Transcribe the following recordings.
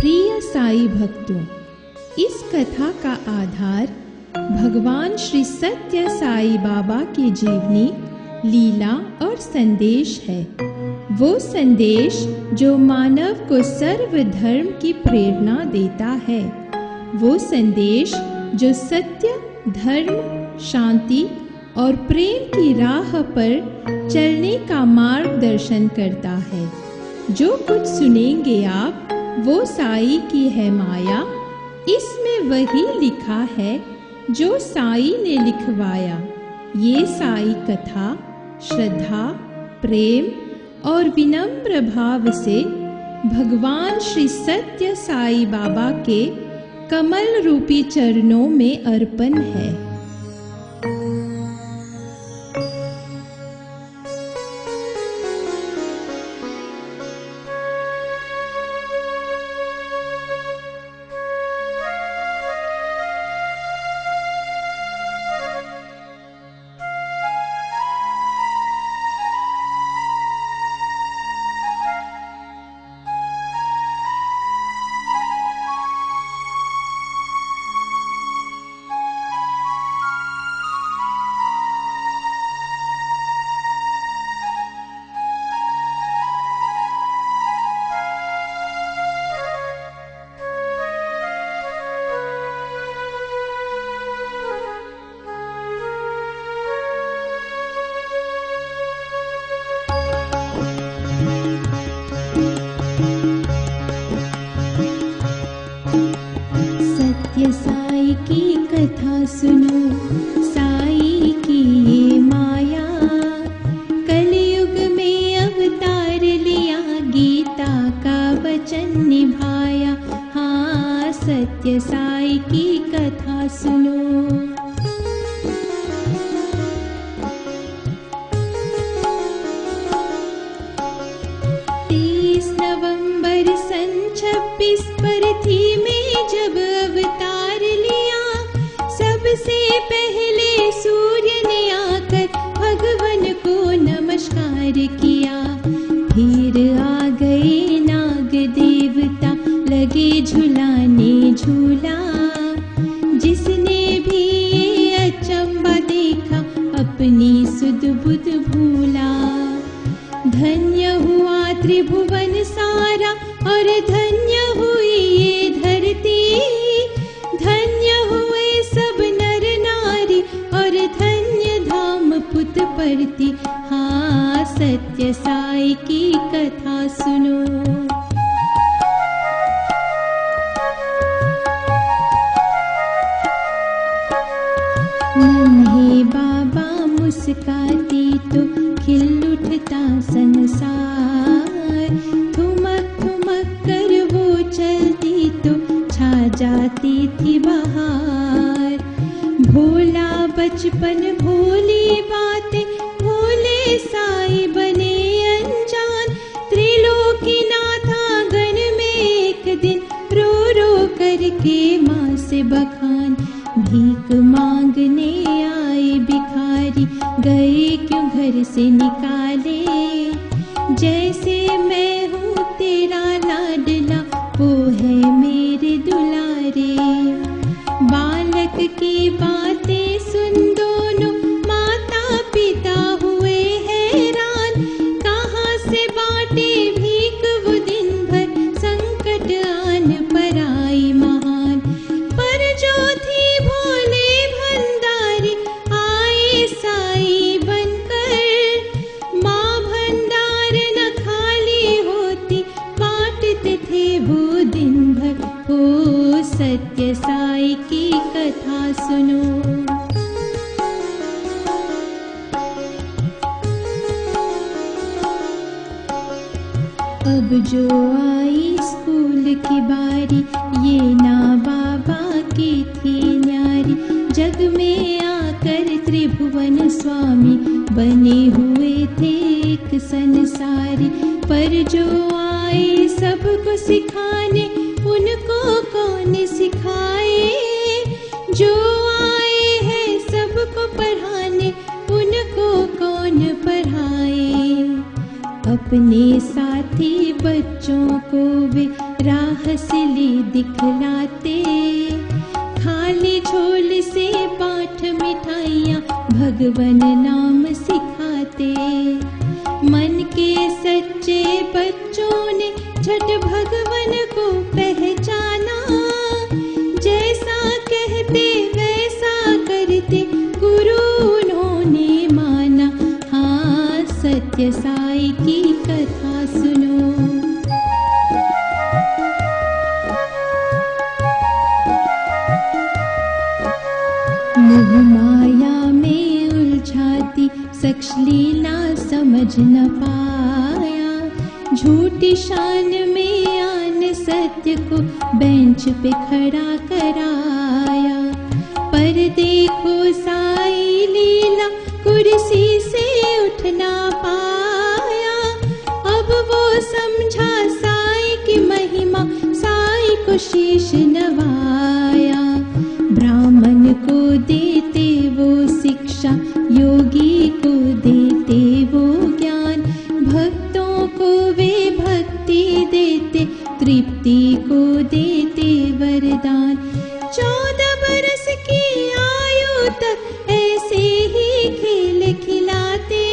प्रिय साई भक्तों, इस कथा का आधार भगवान श्री सत्य साई बाबा की जीवनी, लीला और संदेश है। वो संदेश जो मानव को सर्वधर्म की प्रेरणा देता है। वो संदेश जो सत्य, धर्म, शांति और प्रेम की राह पर चलने का मार्गदर्शन करता है। जो कुछ सुनेंगे आप, वो साई की है माया। इसमें वही लिखा है जो साई ने लिखवाया। ये साई कथा श्रद्धा, प्रेम और विनम्र भाव से भगवान श्री सत्य साई बाबा के कमल रूपी चरणों में अर्पण है। साई की कथा सुनो, साई की ये माया। कलयुग में अवतार लिया, गीता का वचन निभाया। हाँ, सत्य साई की कथा सुनो। 30 नवंबर सन 26 पृथ्वी में जब अवतार लिया, सबसे पहले सूर्य ने आकर भगवान को नमस्कार किया। फिर आ गए नाग देवता, लगे झुलाने झूला। जिसने भी ये अचंबा देखा, अपनी सुध बुध भूला। धन्य हुआ त्रिभुवन सारा, और धन्य हुई ये धरती। धन्य हुए सब नर नारी, और धन्य धाम पुत परती। हाँ, सत्य साई की कथा सुनो। नन्हे बाबा मुस्काती तो खिल उठता संसार। ठुमक ठुमक कर वो चलती तो छा जाती थी बहार। भोला बचपन, भोली बातें, भोले साई बने अनजान। त्रिलोकीनाथ आंगन में एक दिन रो रो करके माँ से बखान। भीख मांगने आए भिखारी, गए क्यों घर से निकाले। जैसे मैं हूँ तेरा लाडला, वो है मेरे दुलारे। बालक की बातें सुन दोनों माता पिता हुए हैरान। कहाँ से बाटे भीख वो दिन भर, संकट आन पर आई महान। पर जो थी भोले भंडारी, आए साई बनकर। माँ भंडार न खाली होती, बांटते थे वो दिन भर। हो सत्य साई की कथा सुनो। अब जो आई स्कूल की बारी, ये ना बाबा की थी न्यारी। जग में आकर त्रिभुवन स्वामी, बने हुए थे एक संसारी। पर जो आए सबको सिखाने, उनको कौन सिखाए। जो आए हैं सबको पढ़ाने, उनको कौन पढ़ाए। अपने साथी बच्चों को वे राह सिली दिखलाते, खाली झोल से पाठ मिठाइयाँ भगवन नाम सिखाते। मन के सच्चे बच्चों ने झट भगवन को पहचाना, जैसा कहते वैसा करते गुरु उन्होंने माना। हाँ, सत्य साई की कथा सुनो। मोह माया में उलझाती शख्स लीला समझ न पाया, झूठी शान में आन सत्य को बेंच पे खड़ा कराया। पर देखो साई लीला कुर्सी से उठ ना पाया, अब वो समझा साई की महिमा, साई को शीश नवाया। ब्राह्मण को देते वो शिक्षा, योगी को देते वो ज्ञान, भक्तों को वे भक्ति देते, तृप्ति को देते वरदान। 14 बरस की आयु तक ऐसे ही खेल खिलाते,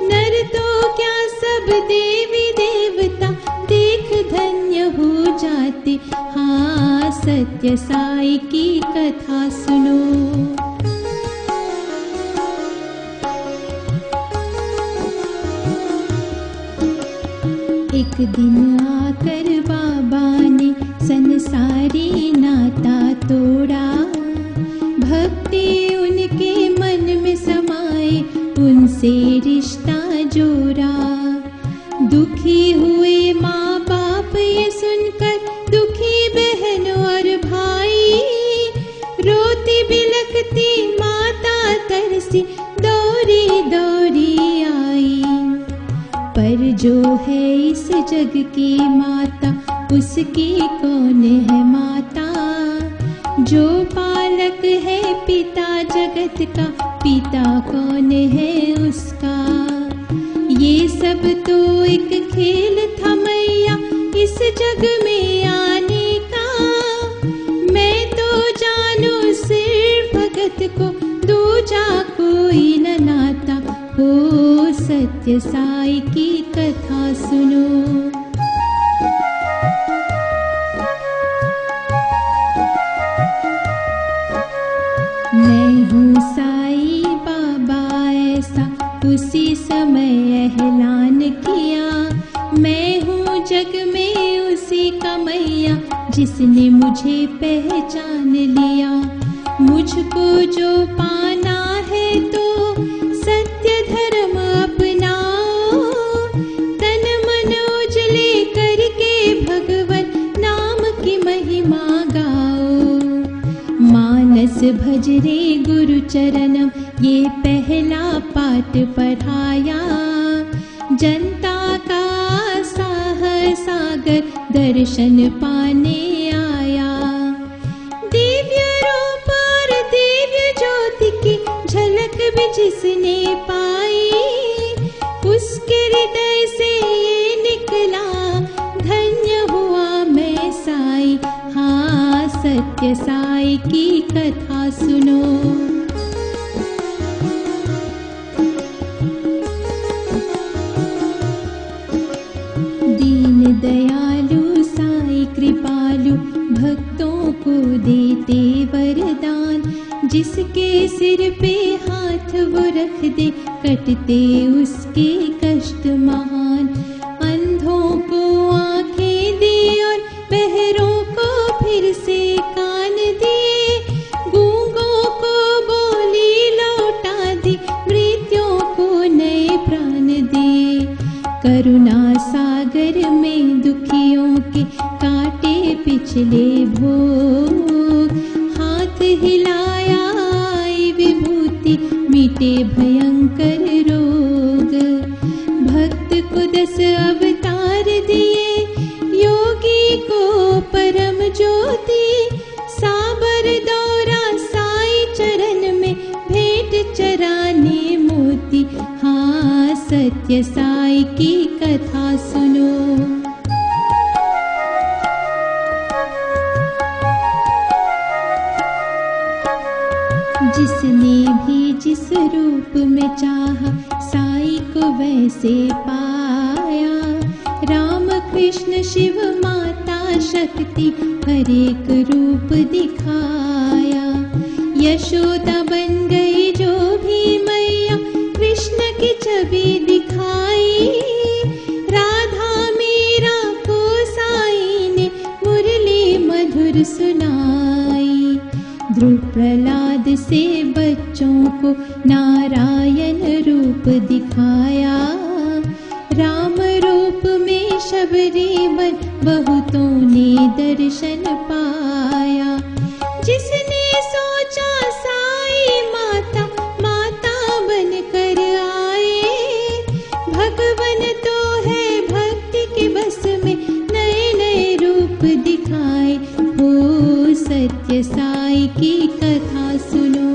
नर तो क्या सब देवी देवता देख धन्य हो जाते। हाँ, सत्य साई की कथा सुनो। एक दिन आकर बाबा ने संसारी नाता तोड़ा, भक्ति उनके मन में समाए उनसे रिश्ता जोड़ा। दुखी हुए माँ बाप ये सुनकर, दुखी बहन और भाई, रोती बिलखती माता तरसी दौड़ी दौड़ी आई। पर जो है इस जग की माता, उसकी कौन है माता? जो पालक है पिता जगत का, पिता कौन है उसका? ये सब तो एक खेल था मैया इस जग में आने का। मैं तो जानू सिर्फ भगत को, दूजा कोई न नाता। हो सत्य साई की कथा सुनो। मैं हूँ साई बाबा ऐसा उसी समय ऐलान किया। मैं हूँ जग में उसी का मैया जिसने मुझे पहचान लिया। मुझको जो पाना है तो सत्य धर्म अपनाओ, तन मन उजले करके भगवन नाम की महिमा गाओ। मानस भज रे गुरु चरणम, ये पहला पाठ पढ़ाया। जनता का सागर दर्शन पाने आया। दिव्य रूप और दिव्य ज्योति की झलक भी जिसने पाई, उसके हृदय से ये निकला, धन्य हुआ मैं साई। हाँ, सत्य साई की कथा सुनो। दीन दयालु साई कृपालु, भक्तों को देते वरदान। जिसके सिर पे हाथ वो रख दे, कटते उसके कष्ट महान। अंधों को आंखें दे और बहरों को फिर से कान दिए। गूंगों को बोली लौटा दी, मृत्यों को नए प्राण दे। करुणा सागर में दुखियों के काटे पिछले भोग। हाथ हिलाया आई विभूति, मिटे भयंकर रोग। भक्त को 10 अवतार दिए, योगी को परम ज्योति। साबर दौरा साई चरण में, भेंट चराने मोती। हाँ, सत्य साई की कथा सुनो। जिसने भी जिस रूप में चाहा साई को वैसे पाया। राम कृष्ण शिव माता शक्ति हर एक रूप दिखाया। यशोदा बन गई जो भी मैया कृष्ण की छवि दिखाई। राधा मीरा को साई ने मुरली मधुर सुनाई। ध्रुव प्रहलाद से बच्चों को नारायण रूप दिखाया। राम रूप में शबरी बन बहुतों ने दर्शन पाया। जिसने सोचा साई माता माता बन कर आए। भगवन तो है भक्ति के बस में नए नए रूप दिखाए। हो सत्य साई की कथा सुनो।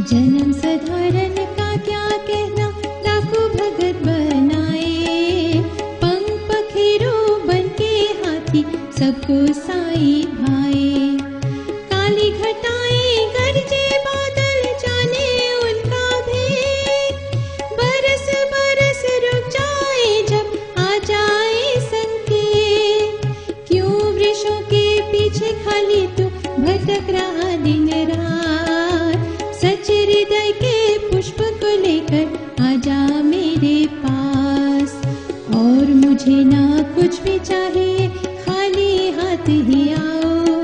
जन्म साधारण का क्या कहना लाखों भगत बनाए। पंख पखेरु बन के हाथी सबको साई भाए। काली घटाएं गरजे बादल जाने उनका भेद। बरस बरस रुक जाए जब आ जाए संकेत। क्यों वृक्षों के पीछे खाली तू भटक रहा दिन रात। सच हृदय के पुष्प को लेकर आजा मेरे पास। और मुझे ना कुछ भी चाहिए खाली हाथ ही आओ।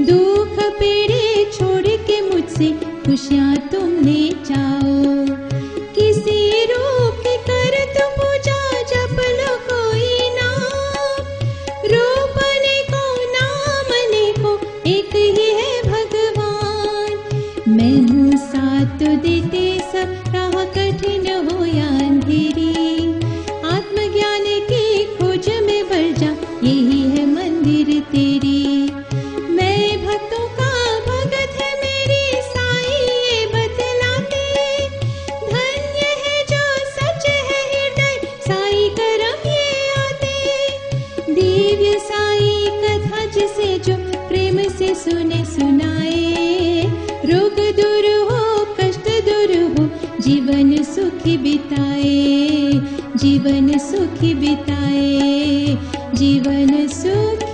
दुख पीड़े छोड़ के मुझसे खुशियाँ तुम ले जाओ। किसी रूप की कर तो पूजा जप लो कोई नाम। रूप अनेको नाम अनेको एक ही है भगवान। मैं हूँ साथ तो देते सब राह कठिन हो या अंधेरी। आत्मज्ञान की खोज में बढ़ जा यही है मंदिर तेरी। मैं भक्तों का भगत है मेरी साई ये बतलाते। धन्य है जो सच है हृदय साई करम ये आते। दिव्य साई कथा जिसे जो प्रेम से सुने सुनाए। रोग दूर हो कष्ट दूर हो जीवन सुखी बिताए। जीवन सुखी बिताए। जीवन सुखी